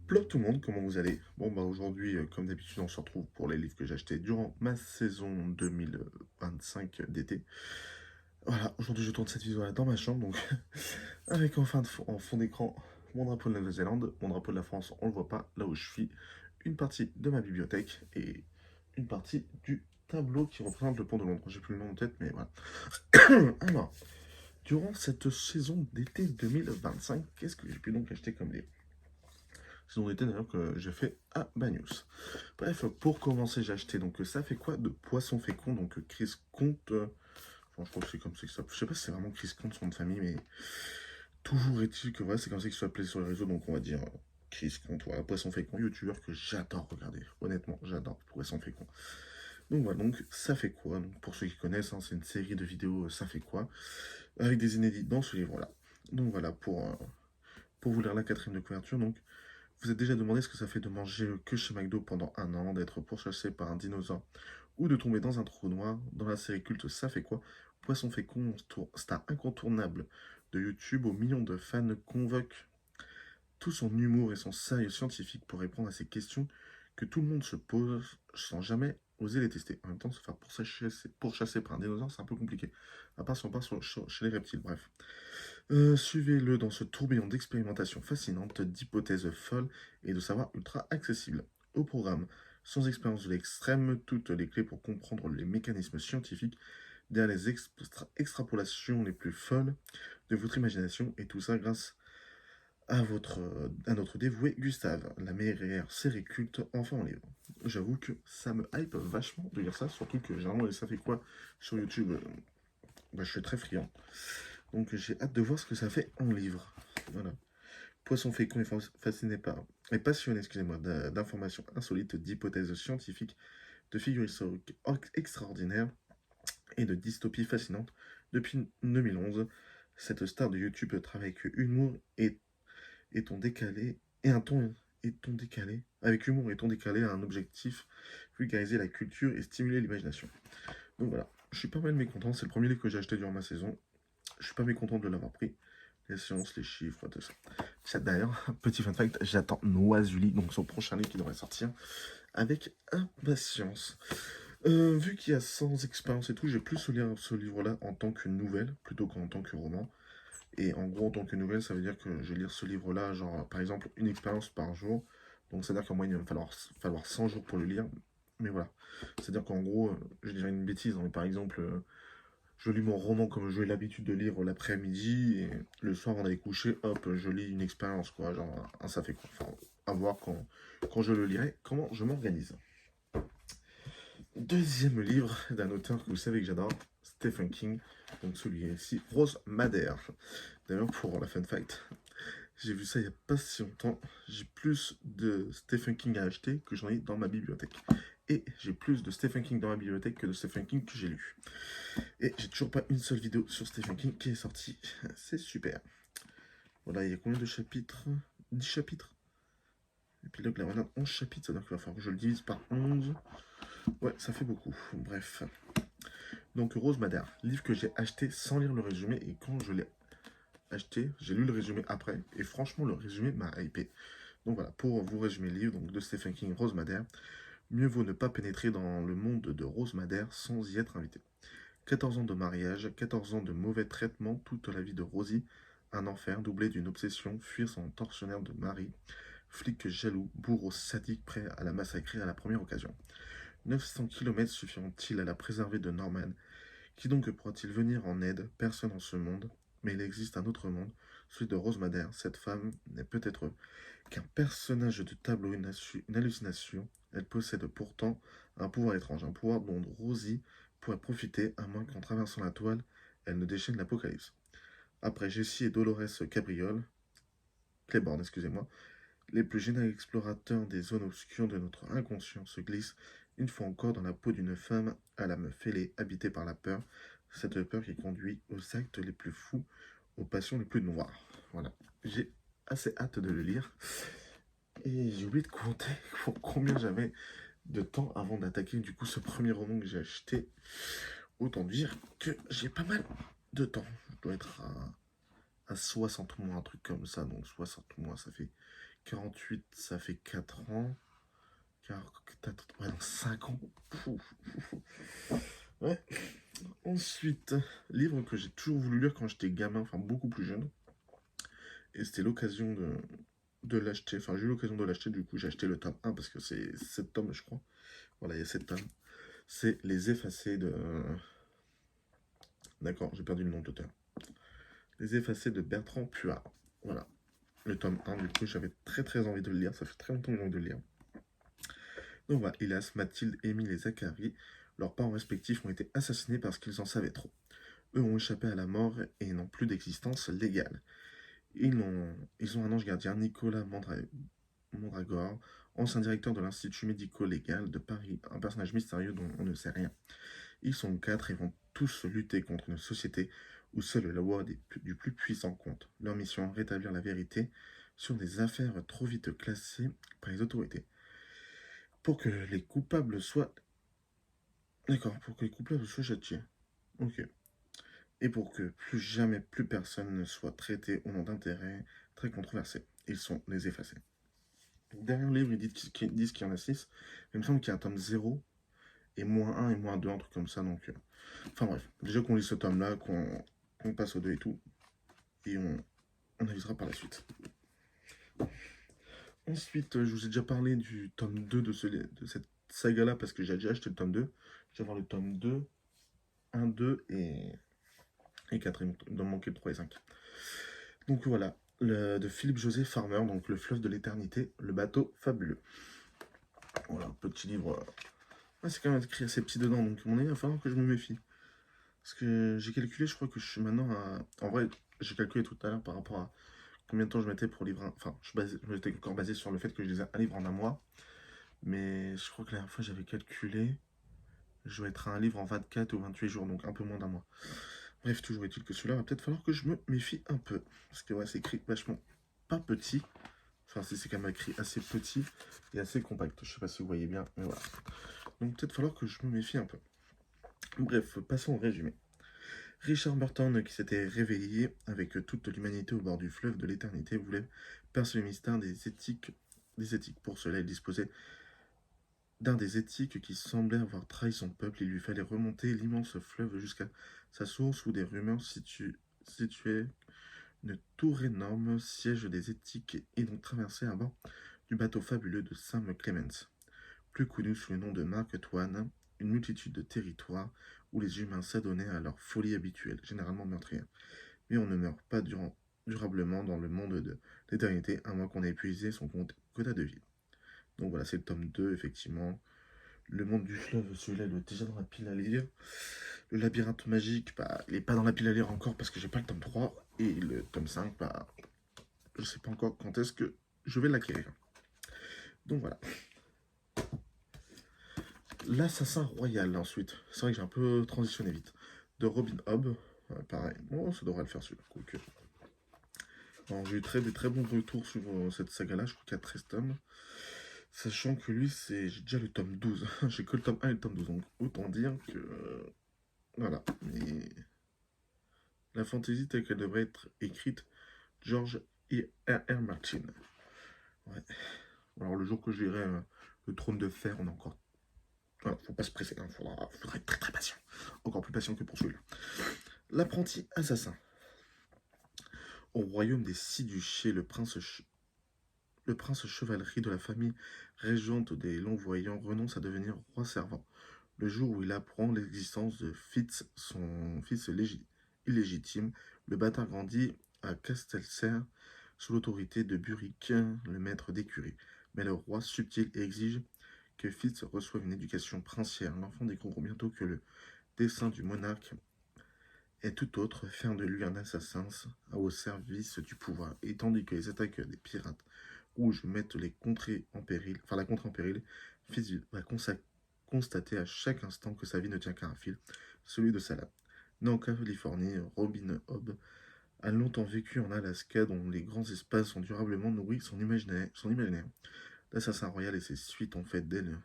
Hello tout le monde, comment vous allez? Bon bah aujourd'hui, comme d'habitude, on se retrouve pour les livres que j'ai achetés durant ma saison 2025 d'été. Voilà, aujourd'hui je tourne cette vidéo-là dans ma chambre, donc avec en fond d'écran mon drapeau de la Nouvelle-Zélande, mon drapeau de la France, on le voit pas, là où je suis, une partie de ma bibliothèque et une partie du tableau qui représente le pont de Londres. J'ai plus le nom en tête, mais voilà. Alors, durant cette saison d'été 2025, qu'est-ce que j'ai pu donc acheter comme livre? Saison d'été d'ailleurs que j'ai fait à Bagnous. Bref, pour commencer, j'ai acheté donc ça fait quoi de Poisson fécond, donc Chris Comte. Enfin, je crois que c'est comme ça que ça. Je sais pas si c'est vraiment Chris Comte son nom de famille, mais toujours est-il que voilà, c'est comme ça qu'il se fait appeler sur les réseaux, donc on va dire Chris Comte, voilà, Poisson fécond, youtubeur que j'adore regarder. Honnêtement, j'adore Poisson fécond. Donc voilà, donc ça fait quoi? Donc, pour ceux qui connaissent, hein, c'est une série de vidéos ça fait quoi? Avec des inédits dans ce livre-là. Donc voilà, pour vous lire la quatrième de couverture, donc vous êtes déjà demandé ce que ça fait de manger que chez McDo pendant un an, d'être pourchassé par un dinosaure ou de tomber dans un trou noir. Dans la série culte Ça fait quoi? Poisson fécond, star incontournable de YouTube aux millions de fans, convoque tout son humour et son sérieux scientifique pour répondre à ces questions que tout le monde se pose sans jamais oser les tester. En même temps, se faire pourchasser par un dinosaure, c'est un peu compliqué. À part si on part chez les reptiles, bref. Suivez-le dans ce tourbillon d'expérimentations fascinantes, d'hypothèses folles et de savoir ultra accessibles. Au programme, sans expérience de l'extrême, toutes les clés pour comprendre les mécanismes scientifiques derrière les extrapolations les plus folles de votre imagination, et tout ça grâce à notre dévoué Gustave, la meilleure série culte enfin en livre. J'avoue que ça me hype vachement de lire ça, surtout que généralement ça fait quoi sur YouTube, bah, je suis très friand. Donc j'ai hâte de voir ce que ça fait en livre. Voilà. Poisson fécond est fasciné par, est passionné, excusez-moi, d'informations insolites, d'hypothèses scientifiques, de figures historiques extraordinaires et de dystopies fascinantes. Depuis 2011, cette star de YouTube travaille avec humour et ton décalé et un ton décalé, avec humour et ton décalé, a un objectif: vulgariser la culture et stimuler l'imagination. Donc voilà, je suis pas mal mécontent. C'est le premier livre que j'ai acheté durant ma saison. Je suis pas mécontent de l'avoir pris. Les sciences, les chiffres, tout ça. D'ailleurs, petit fun fact, j'attends Noisuli, donc son prochain livre qui devrait sortir, avec impatience. Vu qu'il y a 100 expériences et tout, j'ai plus lire ce livre-là en tant que nouvelle, plutôt qu'en tant que roman. Et en gros, en tant que nouvelle, ça veut dire que je vais lire ce livre-là, genre, par exemple, une expérience par jour. Donc, c'est-à-dire qu'en moyenne, il va falloir 100 jours pour le lire. Mais voilà. C'est-à-dire qu'en gros, je dirais une bêtise, hein, mais par exemple, je lis mon roman comme j'ai l'habitude de lire l'après-midi, et le soir, avant d'aller coucher, hop, je lis une expérience, quoi. Genre, ça fait quoi. Enfin, à voir quand je le lirai, comment je m'organise. Deuxième livre d'un auteur que vous savez que j'adore, Stephen King. Donc celui-ci, Rose Madère. D'ailleurs, pour la fun fact, j'ai vu ça il n'y a pas si longtemps. J'ai plus de Stephen King à acheter que j'en ai dans ma bibliothèque. Et j'ai plus de Stephen King dans ma bibliothèque que de Stephen King que j'ai lu. Et j'ai toujours pas une seule vidéo sur Stephen King qui est sortie. C'est super. Voilà, il y a combien de chapitres? 10 chapitres. Épilogue, là, voilà, 11 chapitres. C'est-à-dire qu'il va falloir que je le divise par 11. Ouais, ça fait beaucoup. Bref. Donc, Rose Madère, livre que j'ai acheté sans lire le résumé. Et quand je l'ai acheté, j'ai lu le résumé après. Et franchement, le résumé m'a hypé. Donc voilà, pour vous résumer le livre donc, de Stephen King, Rose Madère, mieux vaut ne pas pénétrer dans le monde de Rose Madère sans y être invité. 14 ans de mariage, 14 ans de mauvais traitements, toute la vie de Rosie, un enfer doublé d'une obsession, fuir son tortionnaire de mari, flic jaloux, bourreau sadique prêt à la massacrer à la première occasion. 900 kilomètres suffiront-ils à la préserver de Norman? Qui donc pourra-t-il venir en aide? Personne en ce monde, mais il existe un autre monde, celui de Rose Madère. Cette femme n'est peut-être qu'un personnage de tableau, une hallucination. Elle possède pourtant un pouvoir étrange, un pouvoir dont Rosie pourrait profiter, à moins qu'en traversant la toile, elle ne déchaîne l'apocalypse. Après Jessie et Dolores Claiborne, excusez-moi, les plus géniaux explorateurs des zones obscures de notre inconscient se glissent une fois encore dans la peau d'une femme à l'âme fêlée, habitée par la peur, cette peur qui conduit aux actes les plus fous, aux passions les plus noires. Voilà, j'ai assez hâte de le lire. Et j'ai oublié de compter pour combien j'avais de temps avant d'attaquer du coup ce premier roman que j'ai acheté. Autant dire que j'ai pas mal de temps. Je dois être à 60 mois, un truc comme ça. Donc 60 mois, ça fait 48, ça fait 4 ans. Ouais, dans 5 ans. Ouais. Ensuite, livre que j'ai toujours voulu lire quand j'étais gamin, enfin beaucoup plus jeune. Et c'était l'occasion de l'acheter. Enfin, j'ai eu l'occasion de l'acheter, du coup j'ai acheté le tome 1 parce que c'est 7 tomes, je crois. Voilà, il y a 7 tomes. C'est Les Effacés de... D'accord, j'ai perdu le nom de l'auteur. Les Effacés de Bertrand Puard. Voilà, le tome 1, du coup j'avais très envie de le lire. Ça fait très longtemps que j'ai envie de le lire. Donc voilà, Hélas, Mathilde, Émile et Zacharie, leurs parents respectifs ont été assassinés parce qu'ils en savaient trop. Eux ont échappé à la mort et n'ont plus d'existence légale. Ils ont un ange gardien, Nicolas Mondragor, ancien directeur de l'Institut médico-légal de Paris, un personnage mystérieux dont on ne sait rien. Ils sont 4 et vont tous lutter contre une société où seule la loi du plus puissant compte. Leur mission, rétablir la vérité sur des affaires trop vite classées par les autorités. Pour que les coupables soient... D'accord, pour que les coupables soient châtiés. Ok. Et pour que plus jamais plus personne ne soit traité au nom d'intérêts très controversés. Ils sont les effacés. Derrière le livre, ils disent qu'il y en a 6. Il me semble qu'il y a un tome 0 et -1 et -2, un truc comme ça. Donc, enfin bref, déjà qu'on lit ce tome-là, qu'on passe au 2 et tout, et on avisera par la suite. Ensuite, je vous ai déjà parlé du tome 2 de cette saga-là, parce que j'ai déjà acheté le tome 2. Je vais avoir le tome 2, 1, 2 et 4, il doit me manquer le 3 et 5. Donc voilà, de Philippe-José Farmer, donc Le fleuve de l'éternité, le bateau fabuleux. Voilà, petit livre. C'est quand même écrit assez petit dedans, donc à mon avis, il va falloir que je me méfie. Parce que j'ai calculé, je crois que je suis maintenant à... En vrai, j'ai calculé tout à l'heure par rapport à combien de temps je mettais pour livrer... Enfin, je m'étais encore basé sur le fait que je lisais un livre en un mois. Mais je crois que la dernière fois, j'avais calculé... Je vais être à un livre en 24 ou 28 jours, donc un peu moins d'un mois. Bref, toujours est-il que celui-là va peut-être falloir que je me méfie un peu. Parce que ouais, c'est écrit vachement pas petit. Enfin, c'est quand même écrit assez petit et assez compact. Je sais pas si vous voyez bien, mais voilà. Donc peut-être falloir que je me méfie un peu. Bref, passons au résumé. Richard Burton, qui s'était réveillé avec toute l'humanité au bord du fleuve de l'éternité, voulait percer le mystère des éthiques. Pour cela, il disposait d'un des éthiques qui semblait avoir trahi son peuple. Il lui fallait remonter l'immense fleuve jusqu'à sa source où des rumeurs situaient une tour énorme, siège des éthiques, et donc traverser à bord du bateau fabuleux de Sam Clements, plus connu sous le nom de Mark Twain, une multitude de territoires où les humains s'adonnaient à leur folie habituelle, généralement meurtrière. Mais on ne meurt pas durablement dans le monde de l'éternité, à moins qu'on ait épuisé son quota de vie. Donc voilà, c'est le tome 2, effectivement. Le monde du fleuve, celui-là, il est déjà dans la pile à lire. Le labyrinthe magique, bah, il n'est pas dans la pile à lire encore parce que j'ai pas le tome 3. Et le tome 5, bah, je sais pas encore quand est-ce que je vais l'acquérir. Donc voilà. L'Assassin Royal, ensuite. C'est vrai que j'ai un peu transitionné vite. De Robin Hobb. Pareil. Bon, ça devrait le faire celui-là. J'ai eu des très bons retours sur cette saga-là. Je crois qu'il y a 13 tomes. Sachant que lui, j'ai déjà le tome 12. J'ai que le tome 1 et le tome 12. Donc autant dire que... voilà. Mais... la fantaisie telle qu'elle devrait être écrite, George R.R. Martin. Ouais. Alors le jour que je lirai le Trône de Fer, on a encore... Voilà, faut pas se presser, hein. Faudra être très patient. Encore plus patient que pour celui-là. L'apprenti assassin. Au royaume des Six-Duchés, le prince chevalerie de la famille régente des Longs-Voyants renonce à devenir roi servant. Le jour où il apprend l'existence de Fitz, son fils illégitime, le bâtard grandit à Castelserre sous l'autorité de Buric, le maître d'écurie. Mais le roi subtil exige que Fitz reçoive une éducation princière. L'enfant découvre bientôt que le dessein du monarque est tout autre, faire de lui un assassin au service du pouvoir. Et tandis que les attaques des pirates rouges mettent la contrée en péril, Fitz va constater à chaque instant que sa vie ne tient qu'à un fil, celui de Salah. Né en Californie, Robin Hobb a longtemps vécu en Alaska, dont les grands espaces ont durablement nourri son imaginaire. L'Assassin Royal et ses suites ont fait d'elle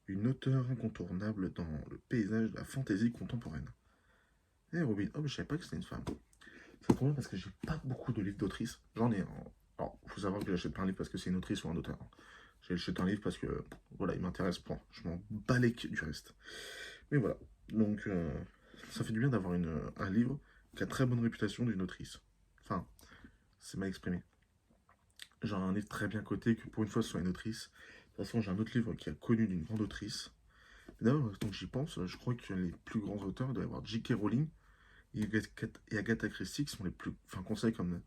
une auteure incontournable dans le paysage de la fantaisie contemporaine. Et Robin Hobb, je savais pas que c'était une femme. Ça tombe bien parce que j'ai pas beaucoup de livres d'autrices. J'en ai Alors, il faut savoir que j'achète pas un livre parce que c'est une autrice ou un auteur, hein. J'achète un livre parce que, voilà, il m'intéresse, point. Je m'en bats les couilles du reste. Mais voilà, donc ça fait du bien d'avoir un livre qui a très bonne réputation d'une autrice. Enfin, c'est mal exprimé. Genre un livre très bien coté, que pour une fois ce soit une autrice. De toute façon, j'ai un autre livre qui a connu d'une grande autrice. D'ailleurs, donc j'y pense, je crois que les plus grands auteurs doivent y avoir J.K. Rowling et Agatha Christie qui sont les plus, enfin conseils comme,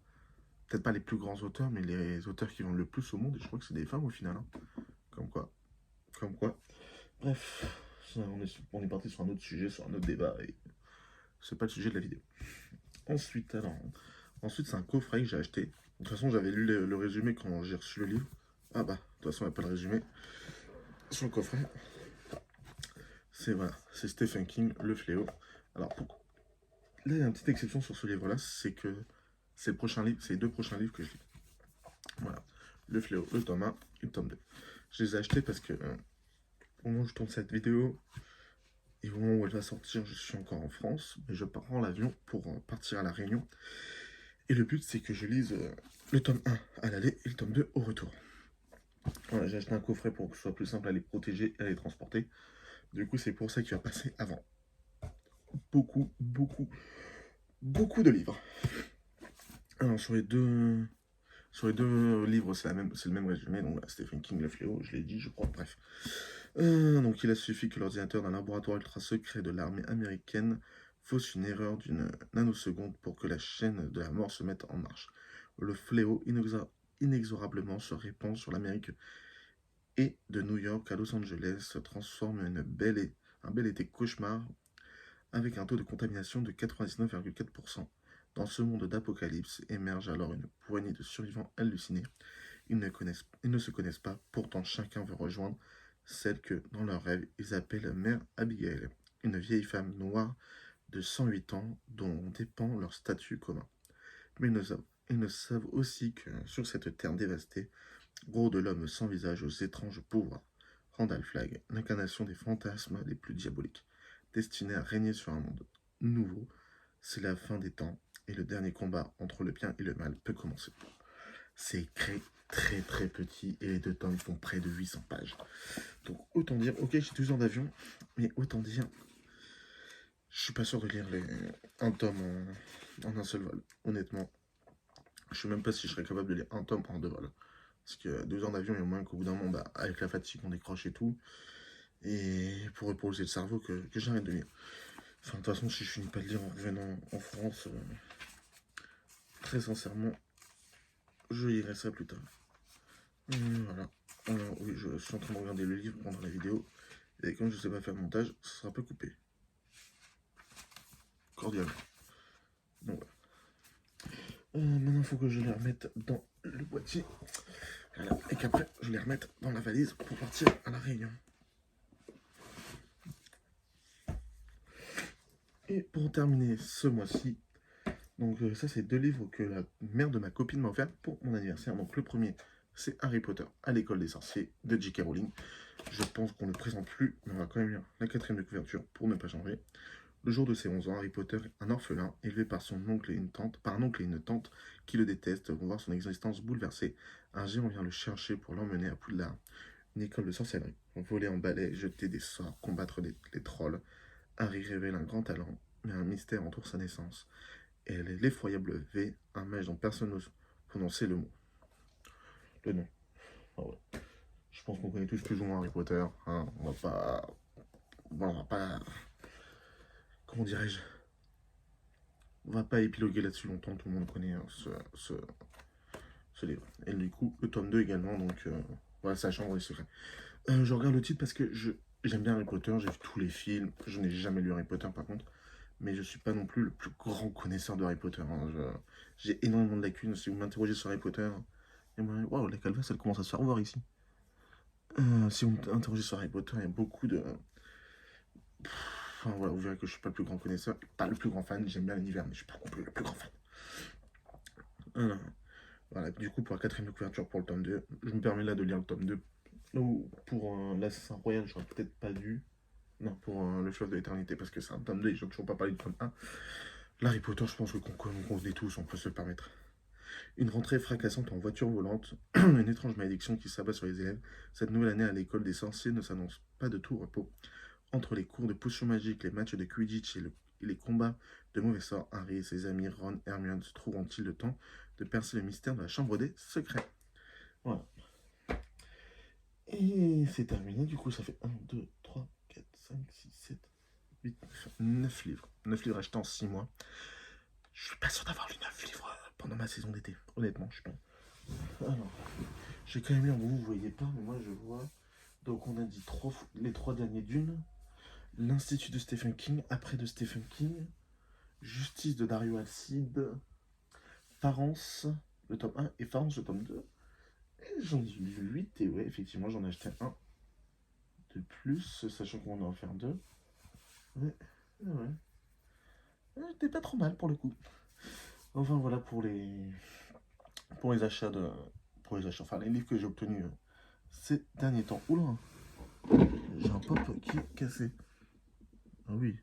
peut-être pas les plus grands auteurs, mais les auteurs qui vendent le plus au monde, et je crois que c'est des femmes au final, hein. Comme quoi, comme quoi. Bref, on est parti sur un autre sujet, sur un autre débat, et c'est pas le sujet de la vidéo. Ensuite c'est un coffret que j'ai acheté. De toute façon, j'avais lu le résumé quand j'ai reçu le livre. Ah bah, de toute façon, il n'y a pas le résumé sur le coffret. C'est voilà, c'est Stephen King, Le Fléau. Alors, là, il y a une petite exception sur ce livre-là, c'est que c'est le prochain livre, c'est les deux prochains livres que je lis. Voilà, Le Fléau, le tome 1 et le tome 2. Je les ai achetés parce que, au moment où je tourne cette vidéo, et au moment où elle va sortir, je suis encore en France, mais je prends l'avion pour partir à La Réunion. Et le but, c'est que je lise le tome 1 à l'aller et le tome 2 au retour. Voilà, j'ai acheté un coffret pour que ce soit plus simple à les protéger et à les transporter. Du coup, c'est pour ça qu'il va passer avant beaucoup, beaucoup, beaucoup de livres. Alors, sur les deux livres, c'est le même résumé. Donc, voilà, Stephen King, Le Fléau, je l'ai dit, je crois, bref. Donc, il a suffi que l'ordinateur d'un laboratoire ultra secret de l'armée américaine fausse une erreur d'une nanoseconde pour que la chaîne de la mort se mette en marche. Le fléau inexorablement se répand sur l'Amérique et de New York à Los Angeles se transforme en un bel été cauchemar avec un taux de contamination de 99,4%. Dans ce monde d'apocalypse émerge alors une poignée de survivants hallucinés. Ils ne se connaissent pas, pourtant chacun veut rejoindre celle que, dans leur rêve, ils appellent Mère Abigail, une vieille femme noire de 108 ans dont dépend leur statut commun. Mais ils ne savent aussi que, sur cette terre dévastée, rôde l'homme sans visage aux étranges pouvoirs. Randall Flagg, l'incarnation des fantasmes les plus diaboliques, destiné à régner sur un monde nouveau. C'est la fin des temps et le dernier combat entre le bien et le mal peut commencer. C'est écrit très très petit et les deux tomes font près de 800 pages. Donc autant dire, ok j'ai 12 ans d'avion, mais autant dire, je suis pas sûr de lire un tome en un seul vol. Honnêtement, je sais même pas si je serais capable de lire un tome en deux vols. Parce que 2 ans d'avion, il y a moins qu'au bout d'un moment, bah, avec la fatigue, on décroche et tout. Et pour reposer le cerveau, que j'arrête de lire. Enfin, de toute façon, si je finis pas de lire en revenant en France, très sincèrement, je lirai ça plus tard. Voilà. Alors, oui, je suis en train de regarder le livre pendant la vidéo. Et comme je sais pas faire montage, ça sera pas coupé. Cordialement. Donc voilà. Maintenant, il faut que je les remette dans le boîtier. Voilà. Et qu'après, je les remette dans la valise pour partir à La Réunion. Et pour terminer ce mois-ci, donc ça c'est deux livres que la mère de ma copine m'a offert pour mon anniversaire. Donc le premier c'est Harry Potter à l'école des sorciers de J.K. Rowling. Je pense qu'on ne le présente plus, mais on va quand même lire la quatrième de couverture pour ne pas changer. Le jour de ses 11 ans, Harry Potter, un orphelin, élevé par son oncle et une tante, par un oncle et une tante qui le détestent, vont voir son existence bouleversée. Un géant vient le chercher pour l'emmener à Poudlard, une école de sorcellerie. Voler en balai, jeter des sorts, combattre les trolls. Harry révèle un grand talent, mais un mystère entoure sa naissance. Et elle est l'effroyable V, un mage dont personne n'ose prononcer le mot. Le nom. Ah ouais. Je pense qu'on connaît tous plus ou moins Harry Potter. Hein. On va pas... Bon, on va pas... Comment dirais-je? On va pas épiloguer là-dessus longtemps. Tout le monde connaît ce livre. Et du coup, le tome 2 également. Donc, voilà, sa chambre des secrets. Je regarde le titre parce que j'aime bien Harry Potter. J'ai vu tous les films. Je n'ai jamais lu Harry Potter par contre. Mais je suis pas non plus le plus grand connaisseur de Harry Potter. Hein. J'ai énormément de lacunes. Si vous m'interrogez sur Harry Potter, waouh, la calvasse, elle commence à se faire voir ici. Si vous m'interrogez sur Harry Potter, il y a beaucoup de... Enfin voilà, vous verrez que je suis pas le plus grand connaisseur, pas le plus grand fan, j'aime bien l'univers, mais je suis pas non plus le plus grand fan. Voilà, du coup pour la quatrième de couverture pour le tome 2, je me permets là de lire le tome 2. Pour l'Assassin Royal, j'aurais peut-être pas dû. Non, pour le Fleuve de l'Éternité, parce que c'est un tome 2 et je n'ai toujours pas parlé du tome 1. L'Harry Potter, je pense que qu'on connaît tous, on peut se le permettre. Une rentrée fracassante en voiture volante, une étrange malédiction qui s'abat sur les élèves. Cette nouvelle année à l'école des sorciers ne s'annonce pas de tout repos. Entre les cours de potions magiques, les matchs de Quidditch et les combats de mauvais sorts, Harry et ses amis Ron et Hermione se trouveront-ils le temps de percer le mystère de la chambre des secrets? Voilà. Et c'est terminé, du coup ça fait 1, 2, 3, 4, 5, 6, 7, 8, 9 livres. 9 livres achetés en 6 mois. Je suis pas sûr d'avoir lu 9 livres pendant ma saison d'été. Honnêtement, je suis pas. Alors, j'ai quand même lu, vous voyez pas, mais moi je vois. Donc on a dit les 3 derniers d'une. L'Institut de Stephen King, après de Stephen King. Justice de Dario Alcide. Farence, le tome 1, et Farence, le tome 2. Et j'en ai lu 8, et ouais, effectivement, j'en ai acheté un de plus, sachant qu'on en a offert 2. Ouais, ouais. C'était pas trop mal pour le coup. Enfin voilà pour les achats enfin les livres que j'ai obtenus ces derniers temps. Oula, j'ai un pop qui est cassé. Ah oui,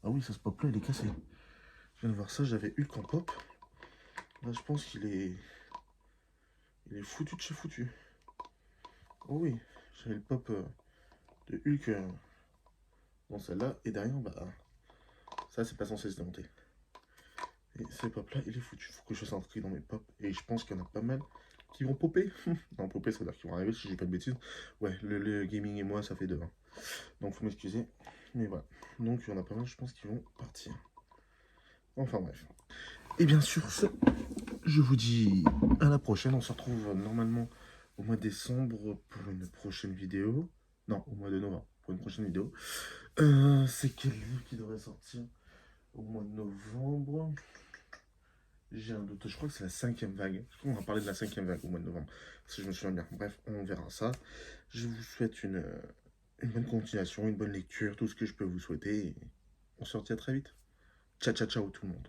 ah oui, ça ce pop là il est cassé. Je viens de voir ça, j'avais Hulk en pop. Là je pense il est foutu de chez foutu. Oh oui, j'avais le pop de Hulk dans celle-là et derrière bah ça c'est pas censé se démonter. Et ce pop là il est foutu, faut que je fasse un tri dans mes pops et je pense qu'il y en a pas mal qui vont popper. Non, popper, ça veut dire qu'ils vont arriver si j'ai pas de bêtises. Ouais, le gaming et moi, ça fait 2. Hein. Donc, faut m'excuser. Mais voilà. Donc, il y en a pas mal, je pense, qui vont partir. Enfin, bref. Et bien sûr, je vous dis à la prochaine. On se retrouve normalement au mois de décembre pour une prochaine vidéo. Non, au mois de novembre pour une prochaine vidéo. C'est quel livre qui devrait sortir au mois de novembre? J'ai un doute, je crois que c'est la 5e vague. Je crois qu'on va parler de la 5e vague au mois de novembre, si je me souviens bien. Bref, on verra ça. Je vous souhaite une bonne continuation, une bonne lecture, tout ce que je peux vous souhaiter. Et on se retient très vite. Ciao, ciao, ciao tout le monde.